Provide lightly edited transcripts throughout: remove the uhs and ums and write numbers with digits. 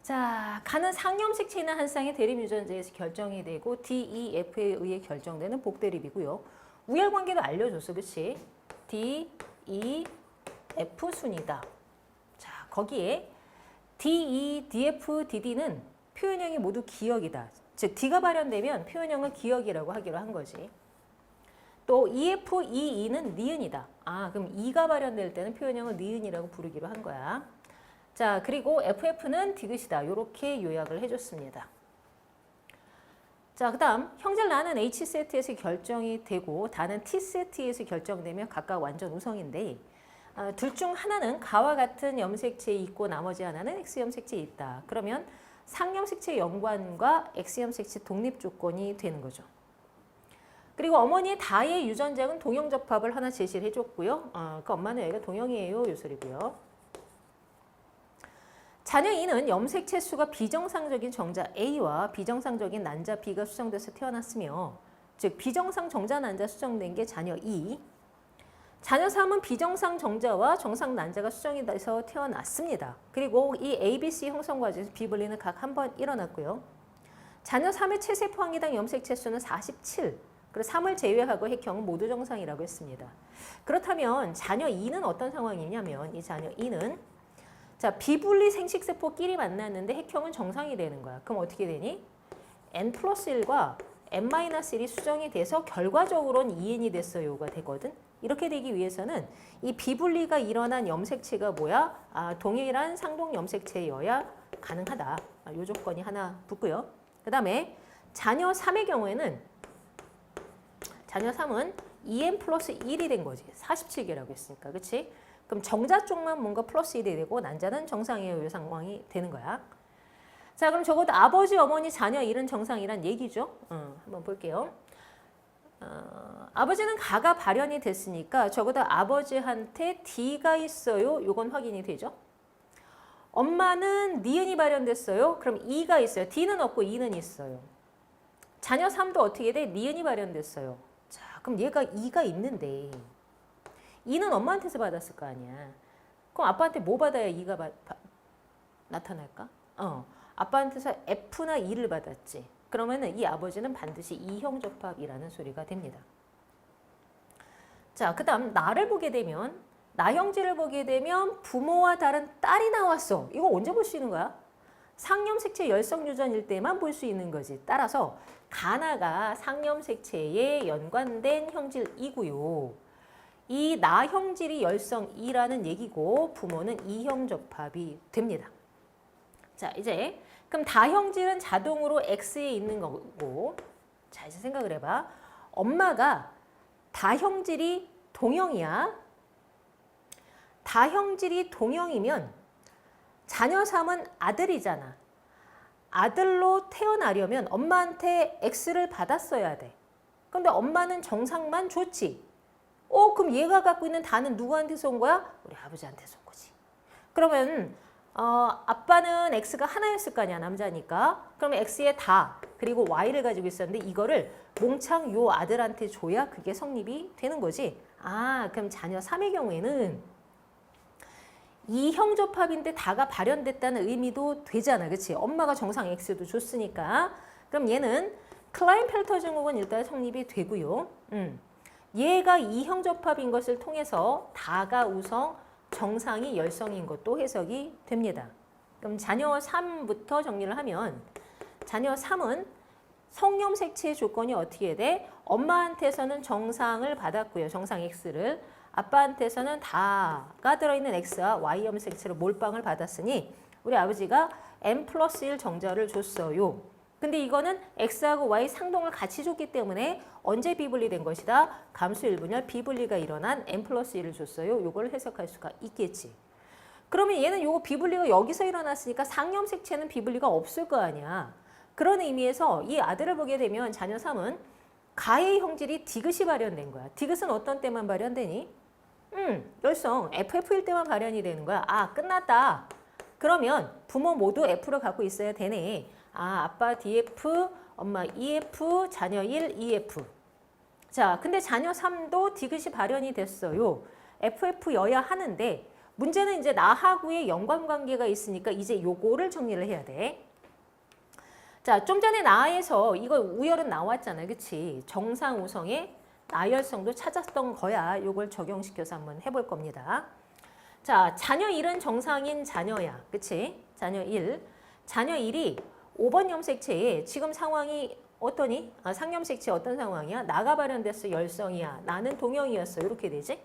자, 가는 상염색체는 한 쌍의 대립유전자에서 결정이 되고 D, E, F에 의해 결정되는 복대립이고요. 우열관계도 알려줬어, 그치? D, E, F 순이다. 자, 거기에 D, E, DF, DD는 표현형이 모두 기역이다. 즉, D가 발현되면 표현형은 기역이라고 하기로 한 거지. 또 EF, EE는 니은이다. 아, 그럼 E가 발현될 때는 표현형을 니은이라고 부르기로 한 거야. 자, 그리고 FF는 디귿이다. 이렇게 요약을 해줬습니다. 자, 그 다음 형질 나는 H세트에서 결정이 되고 다는 T세트에서 결정되면 각각 완전 우성인데 둘 중 하나는 가와 같은 염색체에 있고 나머지 하나는 X염색체에 있다. 그러면 상염색체 연관과 X염색체 독립 조건이 되는 거죠. 그리고 어머니의 다의 유전자는 동형접합을 하나 제시를 해줬고요. 그 엄마는 여기가 동형이에요. 요 소리고요. 자녀 E는 염색체 수가 비정상적인 정자 A와 비정상적인 난자 B가 수정돼서 태어났으며 즉 비정상 정자 난자 수정된 게 자녀 E. 자녀 3은 비정상 정자와 정상 난자가 수정이 돼서 태어났습니다. 그리고 이 ABC 형성 과정에서 비분리는 각 한 번 일어났고요. 자녀 3의 체세포 항이당 염색체 수는 47. 그리고 3을 제외하고 핵형은 모두 정상이라고 했습니다. 그렇다면 자녀 E는 어떤 상황이냐면 이 자녀 E는 자, 비분리 생식세포끼리 만났는데 핵형은 정상이 되는 거야. 그럼 어떻게 되니? N+1과 N-1이 수정이 돼서 결과적으로는 EN이 됐어요가 되거든. 이렇게 되기 위해서는 이 비분리가 일어난 염색체가 뭐야? 아, 동일한 상동 염색체여야 가능하다. 이 조건이 하나 붙고요. 그 다음에 자녀 3의 경우에는 자녀 3은 EN+1이 된 거지. 47개라고 했으니까. 그치? 그럼 정자 쪽만 뭔가 플러스 1이 되고 난자는 정상이에요. 이 상황이 되는 거야. 자, 그럼 적어도 아버지, 어머니, 자녀 1은 정상이란 얘기죠. 한번 볼게요. 아버지는 가가 발현이 됐으니까 적어도 아버지한테 D가 있어요. 요건 확인이 되죠. 엄마는 니은이 발현됐어요. 그럼 E가 있어요. D는 없고 E는 있어요. 자녀 3도 어떻게 돼? 니은이 발현됐어요. 자, 그럼 얘가 E가 있는데 E는 엄마한테서 받았을 거 아니야. 그럼 아빠한테 뭐 받아야 E가 나타날까? 아빠한테서 F나 E를 받았지. 그러면은 이 아버지는 반드시 이형접합이라는 소리가 됩니다. 자, 그 다음 나를 보게 되면 나형질을 보게 되면 부모와 다른 딸이 나왔어. 이거 언제 볼 수 있는 거야? 상염색체 열성유전일 때만 볼 수 있는 거지. 따라서 가나가 상염색체에 연관된 형질이고요. 이 나형질이 열성이라는 얘기고 부모는 이형접합이 됩니다. 자, 이제 그럼 다형질은 자동으로 X에 있는 거고 자, 이제 생각을 해봐. 엄마가 다형질이 동형이야. 다형질이 동형이면 자녀 3은 아들이잖아. 아들로 태어나려면 엄마한테 X를 받았어야 돼. 근데 엄마는 정상만 줬지. 그럼 얘가 갖고 있는 다는 누구한테서 온 거야? 우리 아버지한테서 온 거지. 그러면 아빠는 X가 하나였을 거 아니야, 남자니까. 그러면 X에 다 그리고 Y를 가지고 있었는데 이거를 몽창 요 아들한테 줘야 그게 성립이 되는 거지. 아, 그럼 자녀 3의 경우에는 이형접합인데 다가 발현됐다는 의미도 되잖아, 그치? 엄마가 정상 X도 줬으니까. 그럼 얘는 클라인펠터 증후군 일단 성립이 되고요. 얘가 이형접합인 것을 통해서 다가 우성, 정상이 열성인 것도 해석이 됩니다. 그럼 자녀 3부터 정리를 하면 자녀 3은 성염색체 조건이 어떻게 돼? 엄마한테서는 정상을 받았고요. 정상 X를. 아빠한테서는 다가 들어있는 X와 Y 염색체로 몰빵을 받았으니 우리 아버지가 N+1 정자를 줬어요. 근데 이거는 X하고 Y 상동을 같이 줬기 때문에 언제 비분리된 것이다? 감수 1분열 비분리가 일어난 N+1을 줬어요. 요걸 해석할 수가 있겠지. 그러면 얘는 요거 비분리가 여기서 일어났으니까 상염색체는 비분리가 없을 거 아니야. 그런 의미에서 이 아들을 보게 되면 자녀 3은 가의 형질이 디귿이 발현된 거야. 디귿은 어떤 때만 발현되니? 열성 FF일 때만 발현이 되는 거야. 아, 끝났다. 그러면 부모 모두 F를 갖고 있어야 되네. 아, 아빠 DF, 엄마 EF, 자녀 1, EF. 자, 근데 자녀 3도 디귿이 발현이 됐어요. FF여야 하는데 문제는 이제 나하고의 연관관계가 있으니까 이제 요거를 정리를 해야 돼. 자, 좀 전에 나에서 이거 우열은 나왔잖아요. 그치? 정상 우성의 나열성도 찾았던 거야. 요걸 적용시켜서 한번 해볼 겁니다. 자, 자녀 1은 정상인 자녀야. 그치? 자녀 1. 자녀 1이 5번 염색체에 지금 상황이 어떠니? 상염색체 어떤 상황이야? 나가 발현됐어. 열성이야. 나는 동형이었어. 이렇게 되지?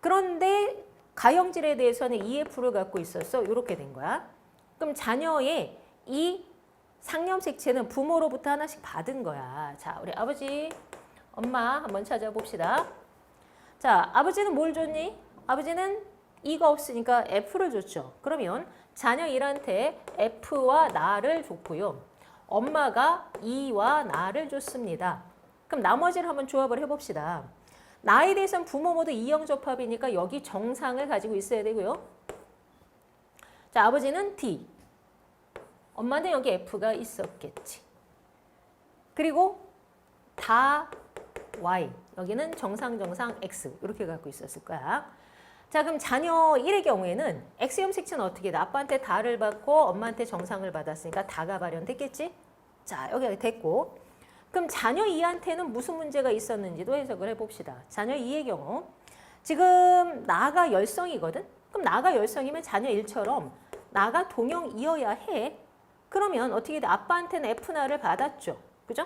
그런데 가형질에 대해서는 EF를 갖고 있었어. 이렇게 된 거야. 그럼 자녀의 이 상염색체는 부모로부터 하나씩 받은 거야. 자, 우리 아버지, 엄마 한번 찾아봅시다. 자, 아버지는 뭘 줬니? 아버지는 E가 없으니까 F를 줬죠. 그러면 자녀 1한테 F와 나를 줬고요. 엄마가 E와 나를 줬습니다. 그럼 나머지를 한번 조합을 해봅시다. 나에 대해서는 부모 모두 이형 접합이니까 여기 정상을 가지고 있어야 되고요. 자, 아버지는 D. 엄마는 여기 F가 있었겠지. 그리고 다 Y. 여기는 정상, X. 이렇게 갖고 있었을 거야. 자, 그럼 자녀 1의 경우에는 X 염색체는 어떻게 돼? 아빠한테 다를 받고 엄마한테 정상을 받았으니까 다가 발현됐겠지? 자, 여기가 됐고. 그럼 자녀 2한테는 무슨 문제가 있었는지도 해석을 해봅시다. 자녀 2의 경우 지금 나가 열성이거든? 그럼 나가 열성이면 자녀 1처럼 나가 동형이어야 해. 그러면 어떻게 돼? 아빠한테는 F나를 받았죠. 그죠?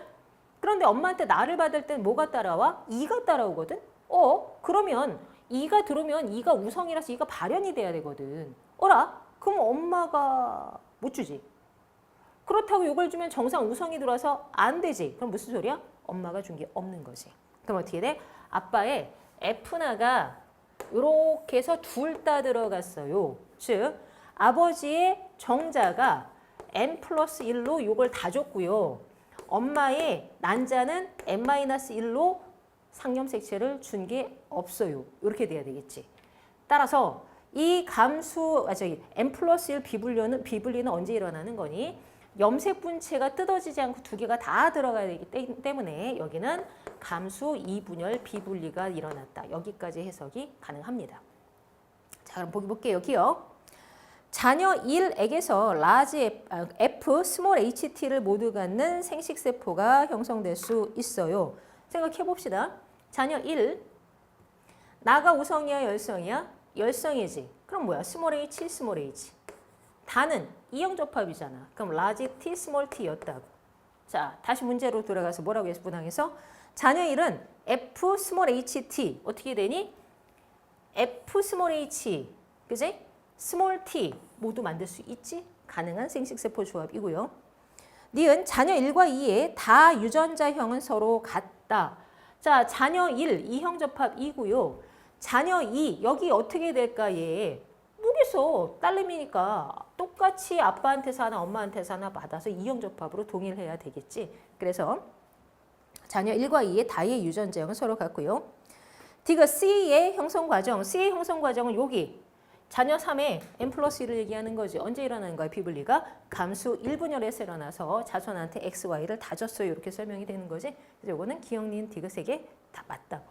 그런데 엄마한테 나를 받을 때는 뭐가 따라와? 2가 따라오거든? 그러면 2가 들어오면 2가 우성이라서 2가 발현이 돼야 되거든. 어라? 그럼 엄마가 못 주지. 그렇다고 이걸 주면 정상 우성이 들어와서 안 되지. 그럼 무슨 소리야? 엄마가 준 게 없는 거지. 그럼 어떻게 돼? 아빠의 F나가 이렇게 해서 둘 다 들어갔어요. 즉 아버지의 정자가 n 플러스 1로 이걸 다 줬고요. 엄마의 난자는 n-1로 상염색체를 준 게 없어요. 이렇게 돼야 되겠지. 따라서 이 감수, n 플러스 1 비분리는 언제 일어나는 거니? 염색 분체가 뜯어지지 않고 두 개가 다 들어가야 되기 때문에 여기는 감수 2분열 비분리가 일어났다. 여기까지 해석이 가능합니다. 자, 그럼 보기 볼게요. 기억. 자녀 1액에서 라지 F, 스몰 HT를 모두 갖는 생식세포가 형성될 수 있어요. 생각해 봅시다. 자녀 1, 나가 우성이야, 열성이야? 열성이지. 그럼 뭐야? 스몰 H, 스몰 H. 다는 이형 접합이잖아. 그럼 라지 T, 스몰 T였다고. 자, 다시 문제로 돌아가서 뭐라고 해서 분항해서 자녀 1은 F, 스몰 HT 어떻게 되니? F, 스몰 H, 그지? 스몰 t 모두 만들 수 있지? 가능한 생식세포 조합이고요. 니은 자녀 1과 2의 다 유전자형은 서로 같다. 자, 자녀 1, 이형 접합이고요. 자녀 2, 여기 어떻게 될까 얘? 뭐겠어. 딸내미니까 똑같이 아빠한테서 하나 엄마한테서 하나 받아서 이형 접합으로 동일해야 되겠지. 그래서 자녀 1과 2의 다의 유전자형은 서로 같고요. 디귿 C의 형성 과정, C의 형성 과정은 여기 자녀 3의 n 플러스 1을 얘기하는 거지. 언제 일어나는 거야? 비분리가 감수 1분열에서 일어나서 자손한테 x, y를 다 줬어요. 이렇게 설명이 되는 거지. 그래서 이거는 기억, 니은, 디귿 3개 다 맞다고.